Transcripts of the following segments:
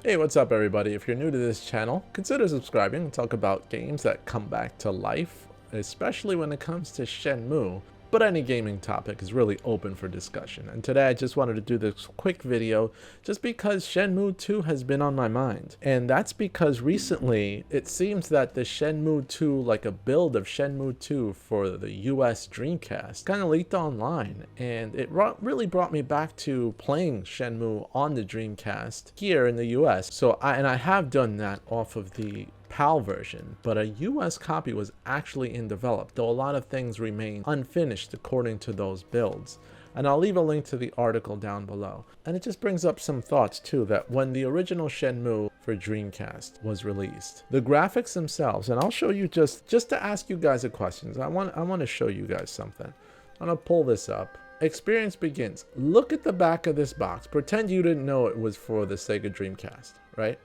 Hey, what's up everybody? If you're new to this channel, consider subscribing and talk about games that come back to life, especially when it comes to Shenmue. But any gaming topic is really open for discussion, and today I just wanted to do this quick video just because Shenmue 2 has been on my mind. And that's because recently it seems that the Shenmue 2, like a build of Shenmue 2 for the US Dreamcast, kind of leaked online, and it really brought me back to playing Shenmue on the Dreamcast here in the US. So I have done that off of the PAL version, but a US copy was actually in develop, though a lot of things remain unfinished according to those builds. And I'll leave a link to the article down below. And it just brings up some thoughts too, that when the original Shenmue for Dreamcast was released, the graphics themselves, and I'll show you just to ask you guys a question. I want to show you guys something. I'm gonna pull this up. Experience begins. Look at the back of this box. Pretend you didn't know it was for the Sega Dreamcast, right?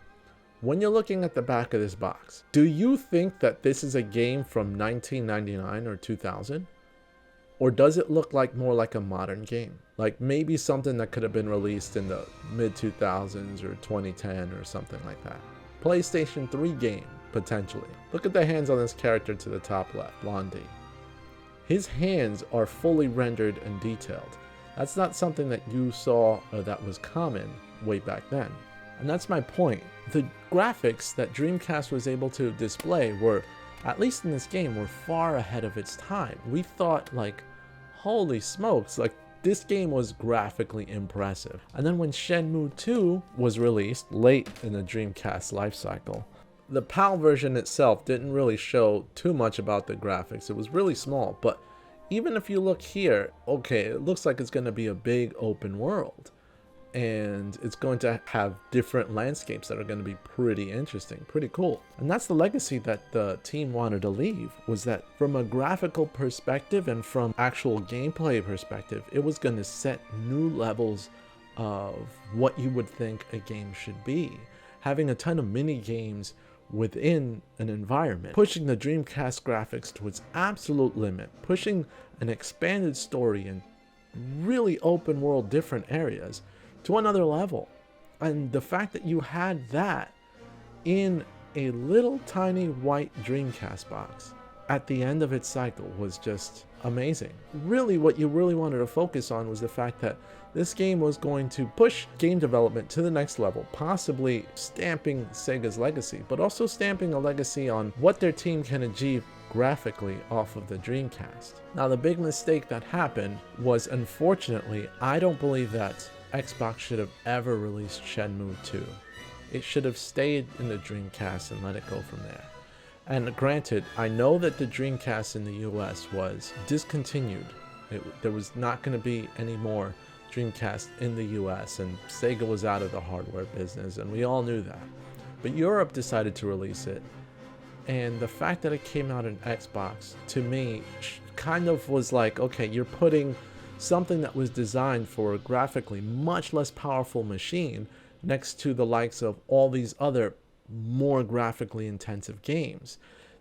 When you're looking at the back of this box, do you think that this is a game from 1999 or 2000? Or does it look like more like a modern game? Like maybe something that could have been released in the mid 2000s or 2010 or something like that. PlayStation 3 game, potentially. Look at the hands on this character to the top left, Blondie. His hands are fully rendered and detailed. That's not something that you saw or that was common way back then. And that's my point. The graphics that Dreamcast was able to display were, at least in this game, were far ahead of its time. We thought like, holy smokes, like this game was graphically impressive. And then when Shenmue 2 was released late in the Dreamcast lifecycle, the PAL version itself didn't really show too much about the graphics. It was really small, but even if you look here, okay, it looks like it's going to be a big open world. And it's going to have different landscapes that are going to be pretty interesting, pretty cool. And that's the legacy that the team wanted to leave, was that from a graphical perspective and from actual gameplay perspective, it was going to set new levels of what you would think a game should be. Having a ton of mini games within an environment, pushing the Dreamcast graphics to its absolute limit, pushing an expanded story and really open world different areas to another level. And the fact that you had that in a little tiny white Dreamcast box at the end of its cycle was just amazing. Really, what you really wanted to focus on was the fact that this game was going to push game development to the next level, possibly stamping Sega's legacy, but also stamping a legacy on what their team can achieve graphically off of the Dreamcast. Now, the big mistake that happened was, unfortunately, I don't believe that Xbox should have ever released Shenmue 2. It should have stayed in the Dreamcast and let it go from there. And granted, I know that the Dreamcast in the US was discontinued. There was not going to be any more Dreamcast in the US, and Sega was out of the hardware business, and we all knew that. But Europe decided to release it, and the fact that it came out in Xbox, to me, kind of was like, okay, you're putting something that was designed for a graphically much less powerful machine next to the likes of all these other more graphically intensive games.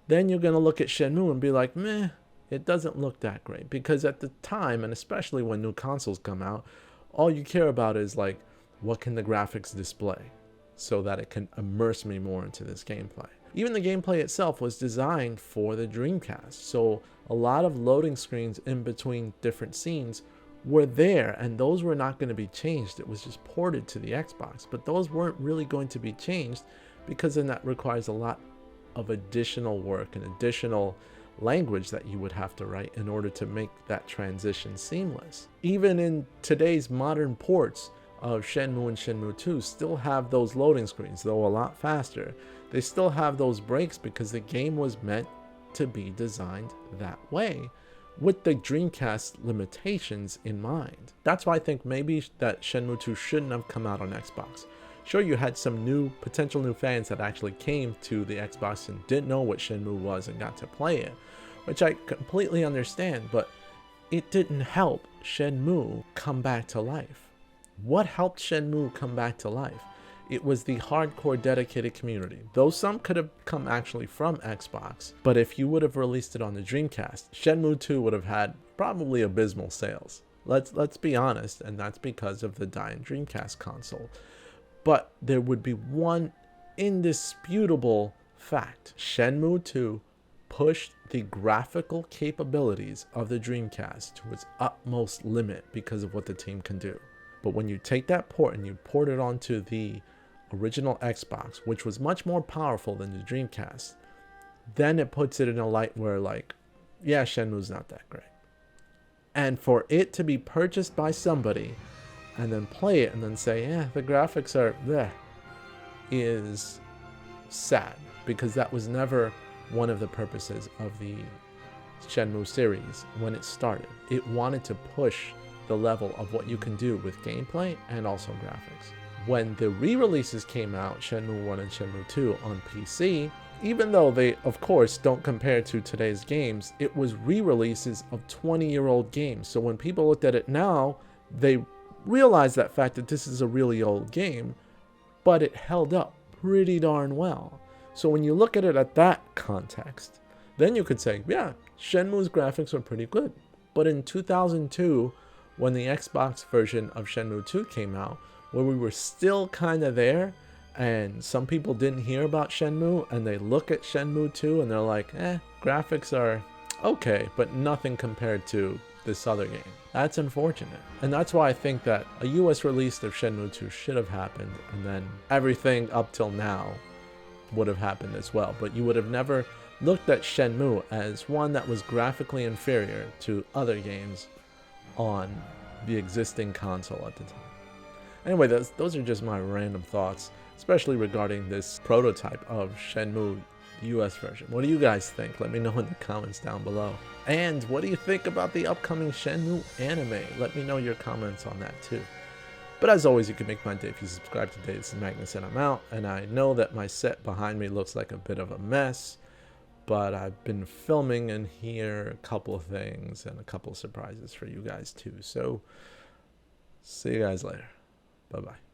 Then you're going to look at Shenmue and be like, meh, it doesn't look that great. Because at the time, and especially when new consoles come out, all you care about is like, what can the graphics display so that it can immerse me more into this gameplay. Even the gameplay itself was designed for the Dreamcast, so a lot of loading screens in between different scenes were there, and those were not going to be changed. It was just ported to the Xbox, but those weren't really going to be changed because then that requires a lot of additional work and additional language that you would have to write in order to make that transition seamless. Even in today's modern ports of Shenmue and Shenmue 2 still have those loading screens, though a lot faster. They still have those breaks because the game was meant to be designed that way, with the Dreamcast limitations in mind. That's why I think maybe that Shenmue 2 shouldn't have come out on Xbox. Sure, you had some potential new fans that actually came to the Xbox and didn't know what Shenmue was and got to play it, which I completely understand, but it didn't help Shenmue come back to life. What helped Shenmue come back to life? It was the hardcore dedicated community. Though some could have come actually from Xbox, but if you would have released it on the Dreamcast, Shenmue 2 would have had probably abysmal sales. Let's be honest, and that's because of the dying Dreamcast console. But there would be one indisputable fact. Shenmue 2 pushed the graphical capabilities of the Dreamcast to its utmost limit because of what the team can do. But when you take that port and you port it onto the original Xbox, which was much more powerful than the Dreamcast, then it puts it in a light where, like, yeah, Shenmue's not that great. And for it to be purchased by somebody and then play it and then say, yeah, the graphics are bleh, is sad, because that was never one of the purposes of the Shenmue series when it started. It wanted to push the level of what you can do with gameplay and also graphics. When the re-releases came out, Shenmue 1 and Shenmue 2 on PC, even though they, of course, don't compare to today's games, it was re-releases of 20-year-old games. So when people looked at it now, they realized that fact that this is a really old game, but it held up pretty darn well. So when you look at it at that context, then you could say, yeah, Shenmue's graphics were pretty good. But in 2002, when the Xbox version of Shenmue 2 came out, where we were still kind of there, and some people didn't hear about Shenmue, and they look at Shenmue 2 and they're like, graphics are okay, but nothing compared to this other game. That's unfortunate. And that's why I think that a US release of Shenmue 2 should have happened, and then everything up till now would have happened as well. But you would have never looked at Shenmue as one that was graphically inferior to other games on the existing console at the time. Anyway, those are just my random thoughts, especially regarding this prototype of Shenmue US version. What do you guys think? Let me know in the comments down below. And what do you think about the upcoming Shenmue anime? Let me know your comments on that too. But as always, you can make my day if you subscribe today. This is Magnus and I'm out. And I know that my set behind me looks like a bit of a mess, but I've been filming in here a couple of things and a couple of surprises for you guys too. So see you guys later. Bye-bye.